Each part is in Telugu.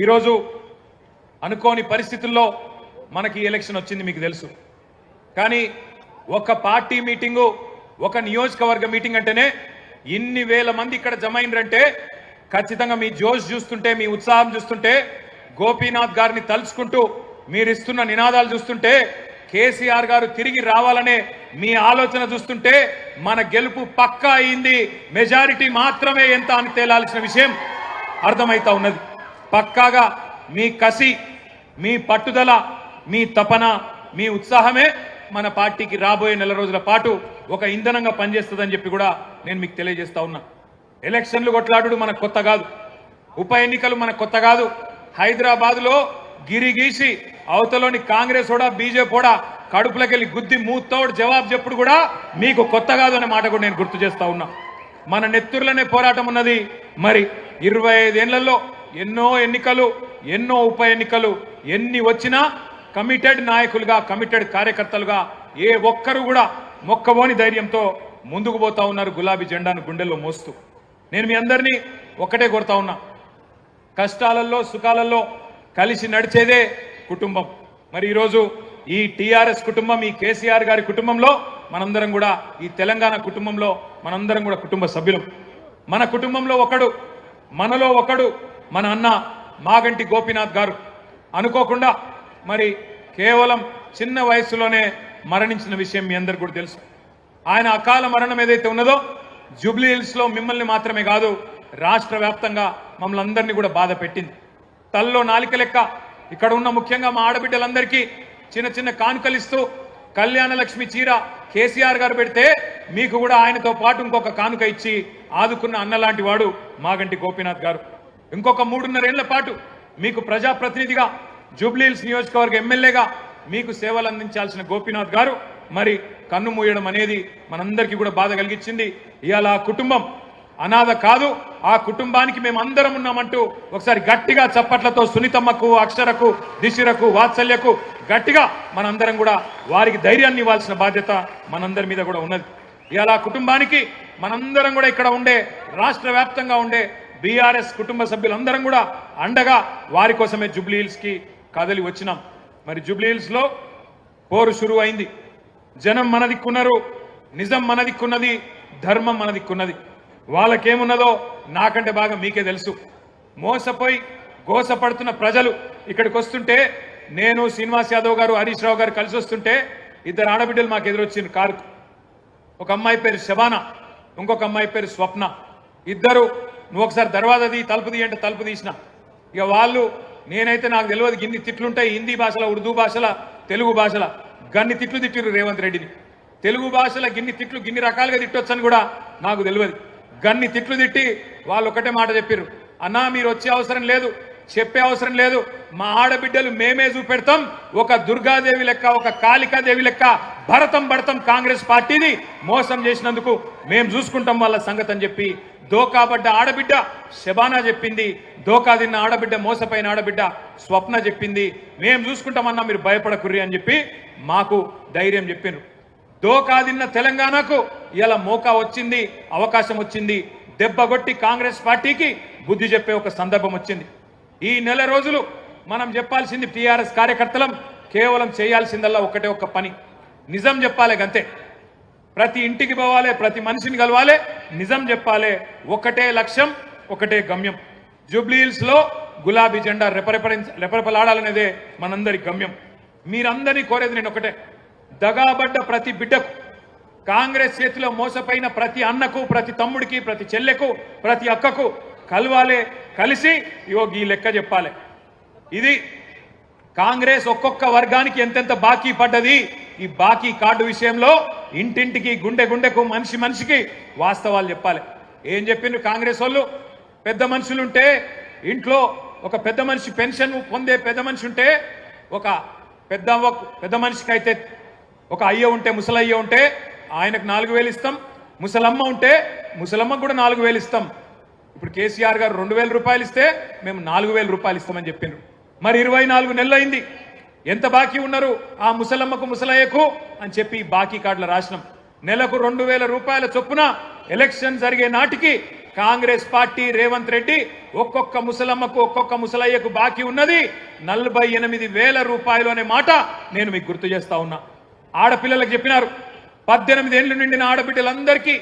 ఈరోజు అనుకోని పరిస్థితుల్లో మనకి ఎలక్షన్ వచ్చింది మీకు తెలుసు. కానీ ఒక పార్టీ మీటింగు, ఒక నియోజకవర్గ మీటింగ్ అంటేనే ఇన్ని వేల మంది ఇక్కడ జమ అయినరంటే ఖచ్చితంగా మీ జోష్ చూస్తుంటే, మీ ఉత్సాహం చూస్తుంటే, గోపీనాథ్ గారిని తలుచుకుంటూ మీరు ఇస్తున్న నినాదాలు చూస్తుంటే, కేసీఆర్ గారు తిరిగి రావాలనే మీ ఆలోచన చూస్తుంటే మన గెలుపు పక్కా అయింది. మెజారిటీ మాత్రమే ఎంత అని తేలాల్సిన విషయం అర్థమైతా ఉన్నది. పక్కాగా మీ కసి, మీ పట్టుదల, మీ తపన, మీ ఉత్సాహమే మన పార్టీకి రాబోయే నెల రోజుల పాటు ఒక ఇంధనంగా పనిచేస్తుందని చెప్పి కూడా నేను మీకు తెలియజేస్తా ఉన్నా. ఎలక్షన్లు కొట్లాడు మనకు కొత్త కాదు, ఉప ఎన్నికలు మనకు కొత్త కాదు. హైదరాబాద్లో గిరిగీసి అవతలోని కాంగ్రెస్ కూడా బీజేపీ కూడా కడుపులకెళ్ళి గుద్ది మూతోడు జవాబు చెప్పుడు కూడా మీకు కొత్త కాదు అనే మాట కూడా నేను గుర్తు చేస్తా ఉన్నా. మన నెత్తుర్లనే పోరాటం ఉన్నది. మరి 25 ఏళ్లలో ఎన్నో ఎన్నికలు, ఎన్నో ఉప ఎన్నికలు, ఎన్ని వచ్చినా కమిటెడ్ నాయకులుగా, కమిటెడ్ కార్యకర్తలుగా ఏ ఒక్కరు కూడా మొక్కబోని ధైర్యంతో ముందుకు పోతా ఉన్నారు గులాబీ జెండాను గుండెల్లో మోస్తూ. నేను మీ అందరినీ ఒక్కటే కోరుతా ఉన్నా, కష్టాలలో సుఖాలలో కలిసి నడిచేదే కుటుంబం. మరి ఈరోజు ఈ టీఆర్ఎస్ కుటుంబం, ఈ కేసీఆర్ గారి కుటుంబంలో మనందరం కూడా, ఈ తెలంగాణ కుటుంబంలో మనందరం కూడా కుటుంబ సభ్యులం. మన కుటుంబంలో ఒకడు, మనలో ఒకడు మన అన్న మాగంటి గోపీనాథ్ గారు. అనుకోకుండా మరి కేవలం చిన్న వయసులోనే మరణించిన విషయం మీ అందరికీ కూడా తెలుసు. ఆయన అకాల మరణం ఏదైతే ఉన్నదో జూబ్లీ హిల్స్లో మిమ్మల్ని మాత్రమే కాదు, రాష్ట్ర వ్యాప్తంగా మమ్మల్ని అందరినీ కూడా బాధ పెట్టింది. తల్లో నాలిక లెక్క ఇక్కడ ఉన్న ముఖ్యంగా మా ఆడబిడ్డలందరికీ చిన్న చిన్న కానుకలిస్తూ కళ్యాణ లక్ష్మి చీర కేసీఆర్ గారు పెడితే మీకు కూడా ఆయనతో పాటు ఇంకొక కానుక ఇచ్చి ఆదుకున్న అన్నలాంటి వాడు మాగంటి గోపీనాథ్ గారు. ఇంకొక 3.5 ఏళ్ల పాటు మీకు ప్రజాప్రతినిధిగా, జూబ్లీహిల్స్ నియోజకవర్గ ఎమ్మెల్యేగా మీకు సేవలు అందించాల్సిన గోపీనాథ్ గారు మరి కన్ను మూయడం అనేది మనందరికీ కూడా బాధ కలిగించింది. ఇవాళ ఆ కుటుంబం అనాథ కాదు, ఆ కుటుంబానికి మేము అందరం ఉన్నామంటూ ఒకసారి గట్టిగా చప్పట్లతో సునీతమ్మకు, అక్షరకు, దిశిరకు, వాత్సల్యకు గట్టిగా మనందరం కూడా వారికి ధైర్యాన్ని ఇవ్వాల్సిన బాధ్యత మనందరి మీద కూడా ఉన్నది. ఇవాళ ఆ కుటుంబానికి మనందరం కూడా ఇక్కడ ఉండే, రాష్ట్ర వ్యాప్తంగా ఉండే బీఆర్ఎస్ కుటుంబ సభ్యులందరం కూడా అండగా వారి కోసమే జూబ్లీహిల్స్కి కదలి వచ్చినాం. మరి జూబ్లీహిల్స్లో పోరు షురువు అయింది. జనం మన దిక్కున్నారు, నిజం మన దిక్కున్నది, ధర్మం మన దిక్కున్నది. వాళ్ళకేమున్నదో నాకంటే బాగా మీకే తెలుసు. మోసపోయి గోసపడుతున్న ప్రజలు ఇక్కడికి వస్తుంటే, నేను శ్రీనివాస్ యాదవ్ గారు, హరీష్ రావు గారు కలిసి వస్తుంటే 2 ఆడబిడ్డలు మాకు ఎదురొచ్చింది కారు. ఒక అమ్మాయి పేరు శబానా, ఇంకొక అమ్మాయి పేరు స్వప్న. ఇద్దరు నువ్వు ఒకసారి దర్వాజా తీ, తలుపు తీ అంటే తలుపు తీసిన. ఇక వాళ్ళు, నేనైతే నాకు తెలియదు గిన్ని తిట్లుంటాయి హిందీ భాషలో, ఉర్దూ భాషలో, తెలుగు భాషలో గన్ని తిట్లు తిట్టిరు రేవంత్ రెడ్డిని. తెలుగు భాషలో గిన్ని తిట్లు గిన్ని రకాలుగా తిట్టొచ్చని కూడా నాకు తెలియదు. గన్ని తిట్లు తిట్టి వాళ్ళు ఒకటే మాట చెప్పారు, అన్నా మీరు వచ్చే అవసరం లేదు, చెప్పే అవసరం లేదు, మా ఆడబిడ్డలు మేమే చూపెడతాం, ఒక దుర్గాదేవి లెక్క, ఒక కాళికాదేవి లెక్క భరతం భరతం కాంగ్రెస్ పార్టీని మోసం చేసినందుకు మేము చూసుకుంటాం వాళ్ళ సంగతి అని చెప్పి దోకాబడ్డ ఆడబిడ్డ శబానా చెప్పింది. దోకా తిన్న ఆడబిడ్డ, మోసపోయిన ఆడబిడ్డ స్వప్న చెప్పింది, మేము చూసుకుంటామన్నా మీరు భయపడకుర్రి అని చెప్పి మాకు ధైర్యం చెప్పిండ్రు. దోకా తిన్న తెలంగాణకు ఇలా మోకా వచ్చింది, అవకాశం వచ్చింది. దెబ్బగొట్టి కాంగ్రెస్ పార్టీకి బుద్ధి చెప్పే ఒక సందర్భం వచ్చింది. ఈ నెల రోజులు మనం చెప్పాల్సింది టీఆర్ఎస్ కార్యకర్తలం కేవలం చేయాల్సిందల్లా ఒకటే ఒక్క పని, నిజం చెప్పాలి గంతే. ప్రతి ఇంటికి పోవాలి, ప్రతి మనిషిని కలవాలి, నిజం చెప్పాలి. ఒకటే లక్ష్యం, ఒకటే గమ్యం. జూబ్లీహిల్స్లో గులాబీ జెండా రెపరెపలాడాలనేదే మనందరి గమ్యం. మీరందరినీ కోరేది నేను ఒకటే, దగాబడ్డ ప్రతి బిడ్డకు, కాంగ్రెస్ చేతిలో మోసపోయిన ప్రతి అన్నకు, ప్రతి తమ్ముడికి, ప్రతి చెల్లెకు, ప్రతి అక్కకు కలవాలి, కలిసి ఇగో ఈ లెక్క చెప్పాలి. ఇది కాంగ్రెస్ ఒక్కొక్క వర్గానికి ఎంతెంత బాకీ పడ్డది, ఈ బాకీ కార్డు విషయంలో ఇంటింటికి, గుండె గుండెకు, మనిషి మనిషికి వాస్తవాలు చెప్పాలి. ఏం చెప్పిండ్రు కాంగ్రెస్ వాళ్ళు, పెద్ద మనుషులుంటే ఇంట్లో ఒక పెద్ద మనిషి పెన్షన్ పొందే పెద్ద మనిషి ఉంటే, ఒక పెద్ద మనిషికి అయితే ఒక అయ్య ఉంటే, ముసలయ్య ఉంటే ఆయనకు 4,000 ఇస్తాం, ముసలమ్మ ఉంటే ముసలమ్మకు కూడా 4,000 ఇస్తాం. ఇప్పుడు కేసీఆర్ గారు 2,000 రూపాయలు ఇస్తే మేము 4,000 రూపాయలు ఇస్తామని చెప్పిండ్రు. మరి 24 నెలలు అయింది, ఎంత బాకీ ఉన్నారు ఆ ముసలమ్మకు, ముసలయ్యకు అని చెప్పి బాకీ కార్డుల రాసినాం. నెలకు 2,000 రూపాయల చొప్పున ఎలక్షన్ జరిగే నాటికి కాంగ్రెస్ పార్టీ రేవంత్ రెడ్డి ఒక్కొక్క ముసలమ్మకు ఒక్కొక్క ముసలయ్యకు బాకీ ఉన్నది 48,000 రూపాయలు అనే మాట నేను మీకు గుర్తు చేస్తా ఉన్నా. ఆడపిల్లలకు చెప్పినారు 18 ఏళ్లు నిండిన ఆడబిడ్డలందరికీ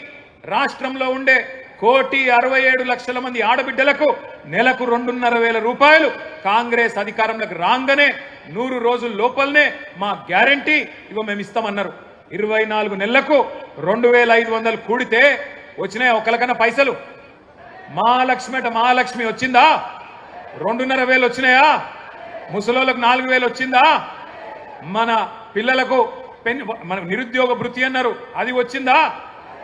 రాష్ట్రంలో ఉండే 1,67,00,000 మంది ఆడబిడ్డలకు నెలకు 2,500 రూపాయలు కాంగ్రెస్ అధికారంలోకి రాగానే 100 రోజుల లోపలనే మా గ్యారంటీ ఇగో మేము ఇస్తామన్నారు. 24 నెలలకు 2,500 కూడితే వచ్చినాయి ఒకరికన్నా పైసలు? మహాలక్ష్మి వచ్చిందా? 2,500 వచ్చినాయా? ముసలోళ్ళకు 4,000 వచ్చిందా? మన పిల్లలకు మన నిరుద్యోగ భృతి అన్నారు, అది వచ్చిందా?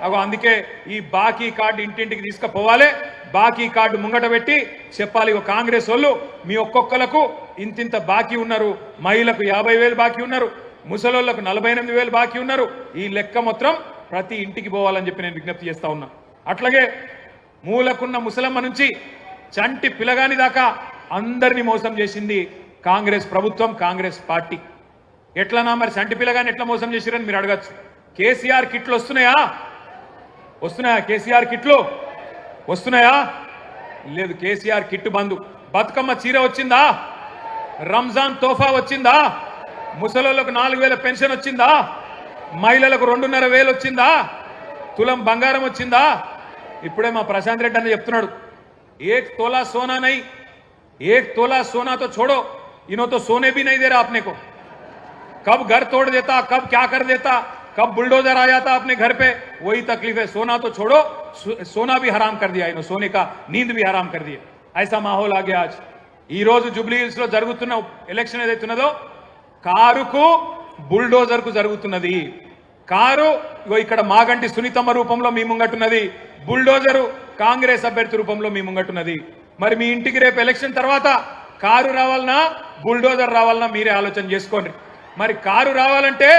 అగో అందుకే ఈ బాకీ కార్డు ఇంటింటికి తీసుకుపోవాలి. బాకీ కార్డు ముంగట పెట్టి చెప్పాలి, కాంగ్రెస్ వాళ్ళు మీ ఒక్కొక్కలకు ఇంతింత బాకీ ఉన్నారు, మహిళలకు 50,000 బాకీ ఉన్నారు, ముసలోళ్లకు 48,000 బాకీ ఉన్నారు. ఈ లెక్క మొత్తం ప్రతి ఇంటికి పోవాలని చెప్పి నేను విజ్ఞప్తి చేస్తా ఉన్నా. అట్లాగే మూలకున్న ముసలమ్మ నుంచి చంటి పిల్లగాని దాకా అందరినీ మోసం చేసింది కాంగ్రెస్ ప్రభుత్వం, కాంగ్రెస్ పార్టీ. ఎట్లనా మరి చంటి పిల్లగాని ఎట్లా మోసం చేసిరని మీరు అడగచ్చు. కేసీఆర్ కిట్లు వస్తున్నాయా? కేసీఆర్ కిట్లు వస్తున్నాయా? లేదు, కేసీఆర్ కిట్టు బంధు. బతుకమ్మ చీర వచ్చిందా? రంజాన్ తోఫా వచ్చిందా? ముసలోళ్లకు 4,000 పెన్షన్ వచ్చిందా? మహిళలకు 2,500 వచ్చిందా? తులం బంగారం వచ్చిందా? ఇప్పుడే మా ప్రశాంత్ రెడ్డి అన్న చెప్తున్నాడు, 1 तोला सोना नहीं, 1 तोला सोना तो छोड़ो, इन्हों तो सोने भी नहीं दे रहा अपने को. कब घर तोड़ देता, कब क्या कर देता, कब बुलडोजर आ जाता अपने घर पे, वही तकलीफ है. सोना तो छोड़ो, सोना भी हराम कर दिया इन्हों, सोने का नींद भी हराम कर दिया. ऐसा माहौल आ गया आज. ఈ రోజు జూబ్లీ హిల్స్ లో జరుగుతున్న ఎలక్షన్ ఏదైతున్నదో కారుకు బుల్డోజర్ కు జరుగుతున్నది. కారు ఇక్కడ మాగంటి సునీతమ్మ రూపంలో మీ ముంగట్టున్నది, బుల్డోజరు కాంగ్రెస్ అభ్యర్థి రూపంలో మీ ముంగట్టున్నది. మరి మీ ఇంటికి రేపు ఎలక్షన్ తర్వాత కారు రావాలన్నా బుల్డోజర్ రావాలన్నా మీరే ఆలోచన చేసుకోండి. మరి కారు రావాలంటే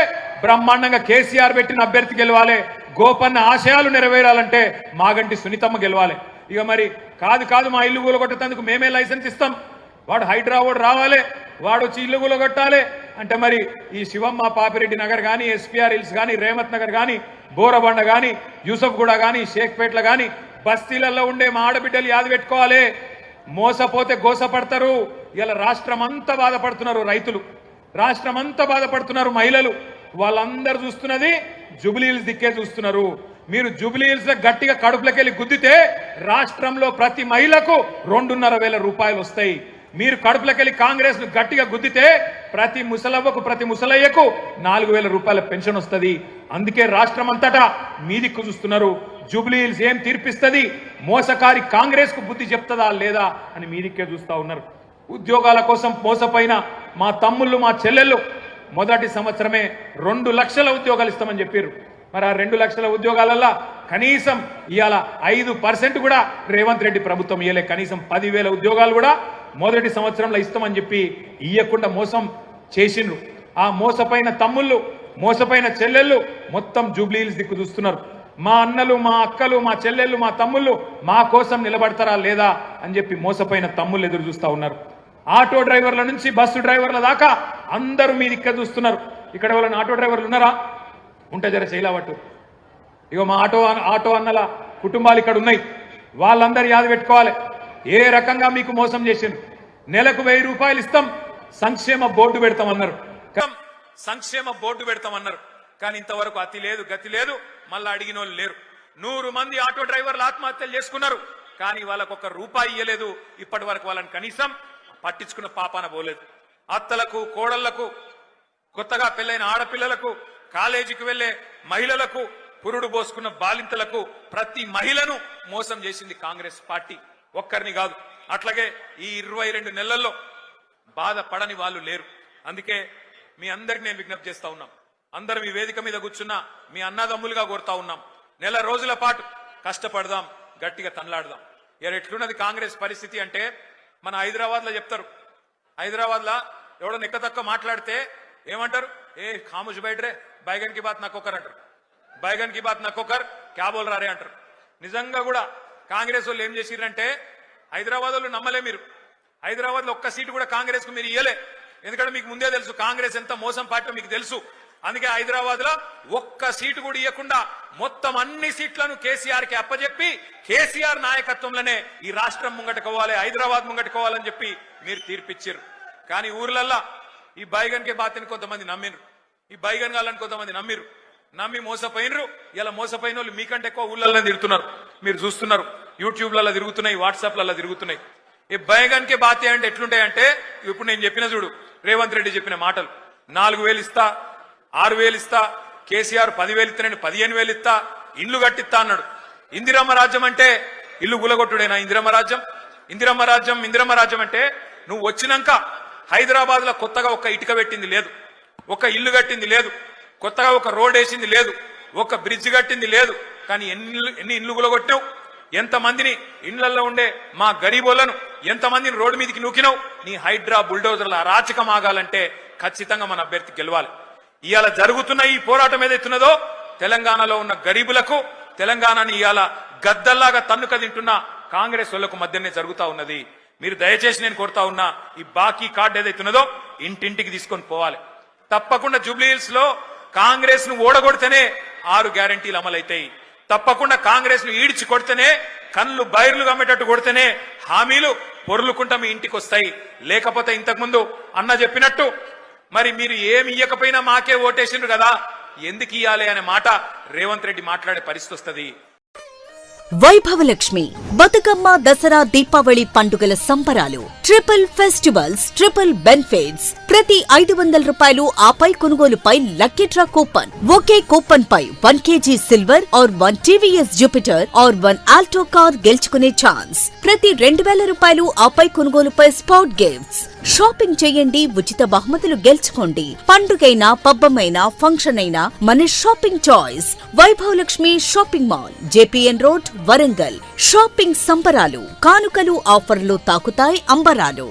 బ్రహ్మాండంగా కేసీఆర్ పెట్టిన అభ్యర్థి గెలవాలి, గోపన్న ఆశయాలు నెరవేరాలంటే మాగంటి సునీతమ్మ గెలవాలి. ఇక మరి కాదు మా ఇల్లు కూలగొట్టేందుకు మేమే లైసెన్స్ ఇస్తాం, వాడు హైదరాబాద్ రావాలి, వాడు వచ్చి ఇల్లు కూలగొట్టాలి అంటే మరి ఈ శివమ్మ పాపిరెడ్డి నగర్ కానీ, ఎస్పీఆర్ హిల్స్ కానీ, రేమత్ నగర్ కానీ, బోరబండ కానీ, యూసఫ్గూడ కానీ, షేక్పేట్ల కానీ బస్తీలలో ఉండే మా ఆడబిడ్డలు యాది పెట్టుకోవాలి. మోసపోతే గోసపడతారు. ఇలా రాష్ట్రం అంతా బాధపడుతున్నారు రైతులు, రాష్ట్రం అంతా బాధపడుతున్నారు మహిళలు. వాళ్ళందరూ చూస్తున్నది జూబ్లీ హిల్స్ దిక్కే చూస్తున్నారు. మీరు జూబ్లీ హిల్స్ లో గట్టిగా కడుపులకెళ్ళి గుద్దితే రాష్ట్రంలో ప్రతి మహిళకు 2,500 రూపాయలు వస్తాయి. మీరు కడుపులకెళ్ళి కాంగ్రెస్ ను గట్టిగా గుద్దితే ప్రతి ముసలవ్వకు ప్రతి ముసలయ్యకు 4,000 రూపాయల పెన్షన్ వస్తుంది. అందుకే రాష్ట్రం అంతటా మీ దిక్కు చూస్తున్నారు. జూబ్లీ హిల్స్ ఏం తీర్పిస్తుంది, మోసకారి కాంగ్రెస్ కు బుద్ధి చెప్తుందా లేదా అని మీ దిక్కే చూస్తా ఉన్నారు. ఉద్యోగాల కోసం మోసపోయిన మా తమ్ముళ్ళు మా చెల్లెళ్ళు మొదటి సంవత్సరమే 2 లక్షల ఉద్యోగాలు ఇస్తామని చెప్పారు. మరి ఆ 2 లక్షల ఉద్యోగాలల్లో కనీసం ఇవాళ 5% కూడా రేవంత్ రెడ్డి ప్రభుత్వం ఇయ్యలే. కనీసం 10,000 ఉద్యోగాలు కూడా మొదటి సంవత్సరంలో ఇస్తామని చెప్పి ఇయ్యకుండా మోసం చేసిండ్రు. ఆ మోసపోయిన తమ్ముళ్ళు మోసపోయిన చెల్లెళ్ళు మొత్తం జూబ్లీ హిల్స్ దిక్కు చూస్తున్నారు. మా అన్నలు మా అక్కలు మా చెల్లెళ్ళు మా తమ్ముళ్ళు మా కోసం నిలబడతారా లేదా అని చెప్పి మోసపోయిన తమ్ముళ్ళు ఎదురు చూస్తా ఉన్నారు. ఆటో డ్రైవర్ల నుంచి బస్సు డ్రైవర్ల దాకా అందరూ మీ దిక్కు చూస్తున్నారు. ఇక్కడ వాళ్ళని ఆటో డ్రైవర్లు ఉన్నారా? ఉంటే జర చేయలేవట్టు. ఇగో మా ఆటో అన్నల కుటుంబాలు ఇక్కడ ఉన్నాయి. వాళ్ళందరూ యాద పెట్టుకోవాలి ఏ రకంగా మీకు మోసం చేసిండ్రు. నెలకు 1,000 రూపాయలు ఇస్తాం, సంక్షేమ బోర్డు పెడతామన్నారు. సంక్షేమ బోర్డు పెడతామన్నారు. కానీ ఇంతవరకు అతి లేదు గతి లేదు, మళ్ళీ అడిగిన వాళ్ళు లేరు. 100 మంది ఆటో డ్రైవర్లు ఆత్మహత్యలు చేసుకున్నారు. కానీ వాళ్ళకు ఒక్క రూపాయి ఇయ్యలేదు. ఇప్పటి వరకు వాళ్ళని కనీసం పట్టించుకున్న పాపాన పోలేదు. అత్తలకు కోడళ్లకు కొత్తగా పెళ్లైన ఆడపిల్లలకు కాలేజీకి వెళ్లే మహిళలకు పురుడు పోసుకున్న బాలింతలకు ప్రతి మహిళను మోసం చేసింది కాంగ్రెస్ పార్టీ. ఒక్కరిని కాదు. అట్లాగే ఈ 22 నెలల్లో బాధపడని వాళ్ళు లేరు. అందుకే మీ అందరికి నేను విజ్ఞప్తి చేస్తా ఉన్నాం. అందరం ఈ వేదిక మీద కూర్చున్నా మీ అన్నదమ్ములుగా కోరుతా ఉన్నాం. నెల రోజుల పాటు కష్టపడదాం, గట్టిగా తనలాడదాం. ఎట్లున్నది కాంగ్రెస్ పరిస్థితి అంటే మన హైదరాబాద్ లో చెప్తారు. హైదరాబాద్ లో ఎవడో నెక్కతక్క మాట్లాడితే ఏమంటారు? ఏ ఖాముష్ బయటరే, బైగన్ కి బాత్ నక్కొకర్ అంటారు. బైగన్ కి బాత్ నక్కొకర్ క్యా బోల్ రారే అంటారు. నిజంగా కూడా కాంగ్రెస్ వాళ్ళు ఏం చేసిరంటే హైదరాబాద్ వాళ్ళు నమ్మలే. మీరు హైదరాబాద్ లో ఒక్క సీటు కూడా కాంగ్రెస్ కు మీరు ఇయ్యలే. ఎందుకంటే మీకు ముందే తెలుసు కాంగ్రెస్ ఎంత మోసం పార్టీ మీకు తెలుసు. అందుకే హైదరాబాద్ లో ఒక్క సీటు కూడా ఇవ్వకుండా మొత్తం అన్ని సీట్లను కేసీఆర్ కి అప్పచెప్పి కేసీఆర్ నాయకత్వంలోనే ఈ రాష్ట్రం ముంగట్టుకోవాలి, హైదరాబాద్ ముంగట్టుకోవాలని చెప్పి మీరు తీర్పిచ్చారు. కానీ ఊర్లల్లా ఈ బైగన్ కే బాతిని కొంతమంది నమ్మిరు, ఈ బైగన్ గాలని కొంతమంది నమ్మి మోసపోయినరు. ఇలా మోసపోయిన వాళ్ళు మీకంటే ఎక్కువ ఊళ్ళల్లో తిరుగుతున్నారు, మీరు చూస్తున్నారు. యూట్యూబ్లలో తిరుగుతున్నాయి, వాట్సాప్లలో తిరుగుతున్నాయి. ఈ బైగన్ కే బాతే అంటే ఎట్లుంటాయంటే ఇప్పుడు నేను చెప్పిన చూడు, రేవంత్ రెడ్డి చెప్పిన మాటలు, 4,000 ఇస్తా, 6,000 ఇస్తా, కేసీఆర్ 10,000 ఇస్తా, నేను 15,000 ఇస్తా, ఇండ్లు కట్టిస్తా అన్నాడు. ఇందిరమ్మ రాజ్యం అంటే ఇల్లు గులగొట్టుడేనా? ఇందిరమ్మ రాజ్యం అంటే నువ్వు వచ్చినాక హైదరాబాద్ లో కొత్తగా ఒక్క ఇటుక పెట్టింది లేదు, ఒక ఇల్లు కట్టింది లేదు, కొత్తగా ఒక రోడ్ వేసింది లేదు, ఒక బ్రిడ్జ్ కట్టింది లేదు. కానీ ఎన్ని ఇండ్లు గులగొట్టావు, ఎంతమందిని ఇండ్లలో ఉండే మా గరీబోళ్లను ఎంతమందిని రోడ్డు మీదకి నూకినావు. నీ హైడ్రా బుల్డోజర్ల అరాచకం ఆగాలంటే ఖచ్చితంగా మన అభ్యర్థి గెలవాలి. ఇవాళ జరుగుతున్న ఈ పోరాటం ఏదైతున్నదో తెలంగాణలో ఉన్న గరీబులకు, తెలంగాణని ఇవాళ గద్దల్లాగా తన్నుక తింటున్న కాంగ్రెస్ వాళ్లకు మధ్యనే జరుగుతా ఉన్నది. మీరు దయచేసి నేను కోరుతా ఉన్నా, ఈ బాకీ కార్డు ఏదైతున్నదో ఇంటింటికి తీసుకొని పోవాలి. తప్పకుండా జూబ్లీ హిల్స్ లో కాంగ్రెస్ ను ఓడగొడితేనే 6 గ్యారంటీలు అమలైతాయి. తప్పకుండా కాంగ్రెస్ ను ఈడ్చి కొడితేనే, కళ్ళు బైర్లు గమ్మేటట్టు కొడితేనే హామీలు పొర్లుకుంటా మీ ఇంటికి వస్తాయి. లేకపోతే ఇంతకుముందు అన్న చెప్పినట్టు మరి మీరు ఏమి ఇయ్యకపోయినా మాకే ఓటేసిండ్రు కదా, ఎందుకు ఇయ్యాలి అనే మాట రేవంత్ రెడ్డి మాట్లాడే పరిస్థితి వస్తుంది. వైభవలక్ష్మి బతుకమ్మ, దసరా, దీపావళి పండుగల సంబరాలు, ట్రిపుల్ ఫెస్టివల్స్, ట్రిపుల్ బెనిఫిట్స్. ప్రతి 500 రూపాయలు ఆపై కొనుగోలుపై లక్కీ డ్రా కూపన్. ఒకే కూపన్ పై 1 kg silver or 1 TVS Jupiter or 1 Alto car గెలుచుకునే ఛాన్స్. ప్రతి 2,000 రూపాయలు ఆపై కొనుగోలుపై స్పాట్ గిఫ్ట్స్. షాపింగ్ చేయండి, ఉచిత బహుమతులు గెలుచుకోండి. పండుగైనా, పబ్బమైనా, ఫంక్షన్ అయినా మన shopping choice Vaibhav Lakshmi shopping mall, JPN road, Warangal. Shopping సంబరాలు, కానుకలు, ఆఫర్లు తాకుతాయి అంబరాలు.